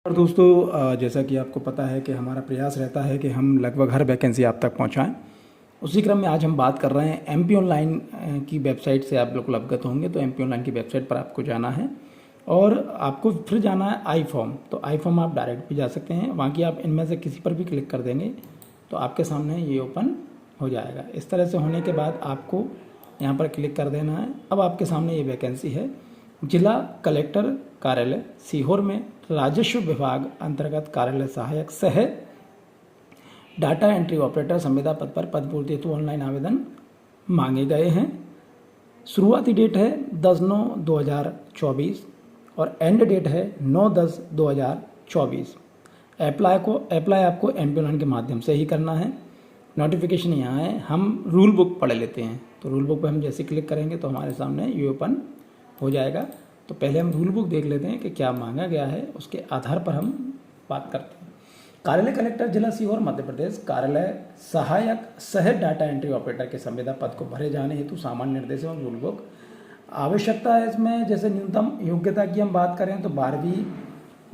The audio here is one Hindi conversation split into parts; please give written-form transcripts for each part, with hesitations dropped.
और दोस्तों, जैसा कि आपको पता है कि हमारा प्रयास रहता है कि हम लगभग हर वैकेंसी आप तक पहुंचाएं। उसी क्रम में आज हम बात कर रहे हैं एमपी ऑनलाइन की वेबसाइट से। आप बिल्कुल अवगत होंगे, तो एमपी ऑनलाइन की वेबसाइट पर आपको जाना है और आपको फिर जाना है आई फॉर्म। तो आई फॉर्म आप डायरेक्ट भी जा सकते हैं, वहाँ की आप इनमें से किसी पर भी क्लिक कर देंगे तो आपके सामने ये ओपन हो जाएगा। इस तरह से होने के बाद आपको यहाँ पर क्लिक कर देना है। अब आपके सामने ये वैकेंसी है, जिला कलेक्टर कार्यालय सीहोर में राजस्व विभाग अंतर्गत कार्यालय सहायक सह डाटा एंट्री ऑपरेटर संविदा पद पर पद पूर्ति हेतु ऑनलाइन आवेदन मांगे गए हैं। शुरुआती डेट है 10/9/2024 और एंड डेट है 9/10/2024। अप्लाई आपको एमपी ऑनलाइन के माध्यम से ही करना है। नोटिफिकेशन यहाँ है, हम रूल बुक पढ़ लेते हैं। तो रूल बुक पर हम जैसे क्लिक करेंगे तो हमारे सामने ये ओपन हो जाएगा। तो पहले हम रूल बुक देख लेते हैं कि क्या मांगा गया है, उसके आधार पर हम बात करते हैं। कार्यालय कलेक्टर जिला सीहोर मध्य प्रदेश कार्यालय सहायक सह डाटा एंट्री ऑपरेटर के संविदा पद को भरे जाने हेतु सामान्य निर्देश एवं रूल बुक। आवश्यकता है इसमें, जैसे न्यूनतम योग्यता की हम बात करें तो 12वीं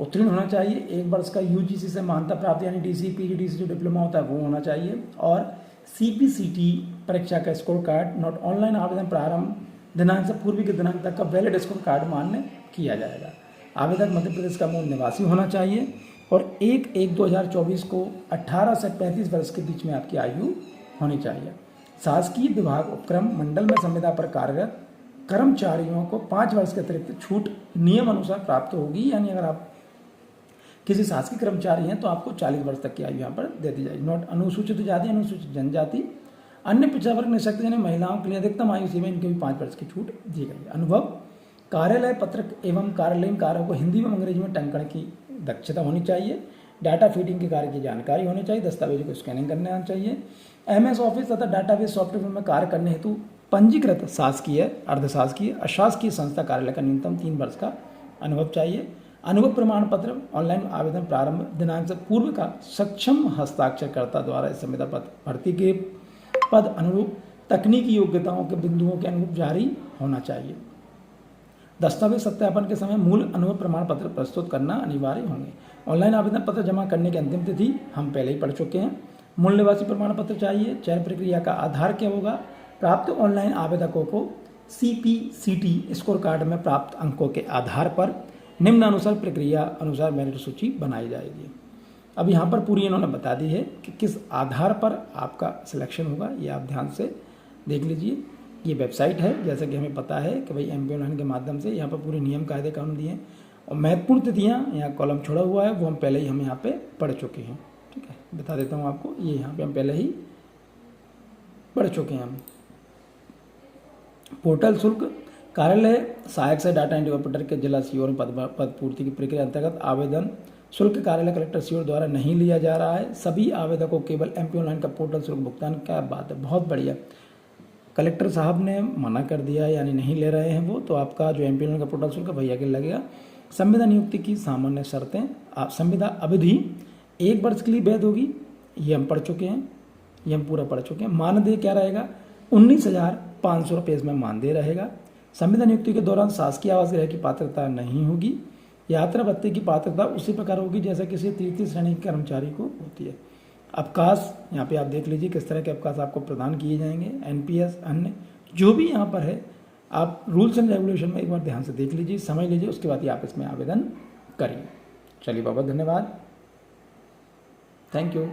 उत्तीर्ण होना चाहिए, 1 वर्ष का यूजीसी से मान्यता प्राप्त यानी डीसी पीजीडीसी जो डिप्लोमा होता है वो होना चाहिए, और सीपीसीटी परीक्षा का स्कोर कार्ड। नोट ऑनलाइन आवेदन प्रारंभ दिनांक से पूर्व के दिनांक तक का वैलिड स्कोर कार्ड मान्य किया जाएगा। आवेदक मध्य प्रदेश का मूल निवासी होना चाहिए और 1/1/2024 को 18 से 35 वर्ष के बीच में आपकी आयु होनी चाहिए। शासकीय विभाग उपक्रम मंडल में संविदा पर कार्यरत कर्मचारियों को 5 वर्ष के अतिरिक्त छूट नियम अनुसार प्राप्त होगी, यानी अगर आप किसी शासकीय कर्मचारी हैं तो आपको 40 वर्ष तक की आयु यहाँ पर दे दी जाएगी। नोट अनुसूचित जाति अनुसूचित जनजाति अन्य पिछड़ा वर्ग निःशक्त यानी महिलाओं के लिए अधिकतम आयु सीमा इनके भी 5 वर्ष की छूट दी गई है। अनुभव, कार्यालय पत्रक एवं कार्यालयीन कार्यों को हिंदी एवं अंग्रेजी में टंकण की दक्षता होनी चाहिए। डाटा फीडिंग के कार्य की जानकारी होनी चाहिए। दस्तावेजों को स्कैनिंग करने आना चाहिए। एमएस ऑफिस तथा डाटाबेस सॉफ्टवेयर में कार्य करने हेतु पंजीकृत शासकीय अर्धशासकीय अशासकीय संस्था कार्यालय का न्यूनतम 3 वर्ष का अनुभव चाहिए। अनुभव प्रमाण पत्र ऑनलाइन आवेदन प्रारंभ दिनांक से पूर्व का सक्षम हस्ताक्षरकर्ता द्वारा इस संविदा पद भर्ती के पद अनुरूप तकनीकी योग्यताओं के बिंदुओं के अनुरूप जारी होना चाहिए। दस्तावेज सत्यापन के समय मूल अनुभव प्रमाण पत्र प्रस्तुत करना अनिवार्य होंगे। ऑनलाइन आवेदन पत्र जमा करने की अंतिम तिथि हम पहले ही पढ़ चुके हैं। मूल निवासी प्रमाण पत्र चाहिए। चयन प्रक्रिया का आधार क्या होगा? प्राप्त ऑनलाइन आवेदकों को सीपीसीटी स्कोर कार्ड में प्राप्त अंकों के आधार पर निम्नानुसार प्रक्रिया अनुसार मेरिट सूची बनाई जाएगी। अब यहाँ पर पूरी इन्होंने बता दी है कि किस आधार पर आपका सिलेक्शन होगा, ये आप ध्यान से देख लीजिए। ये वेबसाइट है, जैसा कि हमें पता है कि भाई एमपी ऑनलाइन के माध्यम से यहाँ पर पूरे नियम कायदे कानून दिए हैं और महत्वपूर्ण तिथियाँ यहाँ कॉलम छोड़ा हुआ है वो हम पहले ही यहाँ पे पढ़ चुके हैं। ठीक है, बता देता हूँ आपको, ये यहाँ पे हम पहले ही पढ़ चुके हैं। हम पोर्टल शुल्क, कार्यालय सहायक से डाटा एंट्री ऑपरेटर के जिला सीहोर में पद पूर्ति की प्रक्रिया अंतर्गत आवेदन शुल्क कार्यालय कलेक्टर सीहोर द्वारा नहीं लिया जा रहा है। सभी आवेदकों केवल एमपी ऑनलाइन का पोर्टल शुल्क भुगतान। क्या बात है, बहुत बढ़िया। कलेक्टर साहब ने मना कर दिया, यानी नहीं ले रहे हैं वो, तो आपका जो एमपी ऑनलाइन का पोर्टल शुल्क भैया के लगेगा। संविदा नियुक्ति की सामान्य शर्तें, संविदा अवधि 1 वर्ष के लिए वैध होगी, ये हम पढ़ चुके हैं, ये हम पूरा पढ़ चुके हैं। मानदेय क्या रहेगा? 19,500 रुपये इसमें मानदेय रहेगा। संविदा नियुक्ति के दौरान शासकीय आवास गृह की पात्रता नहीं होगी। यात्रा भत्ते की पात्रता उसी प्रकार होगी जैसा किसी तृतीय श्रेणी के कर्मचारी को होती है। अवकाश यहाँ पे आप देख लीजिए किस तरह के अवकाश आपको प्रदान किए जाएंगे। एनपीएस अन्य जो भी यहाँ पर है, आप रूल्स एंड रेगुलेशन में एक बार ध्यान से देख लीजिए, समझ लीजिए, उसके बाद ही आप इसमें आवेदन करिए। चलिए बाबा, धन्यवाद, थैंक यू।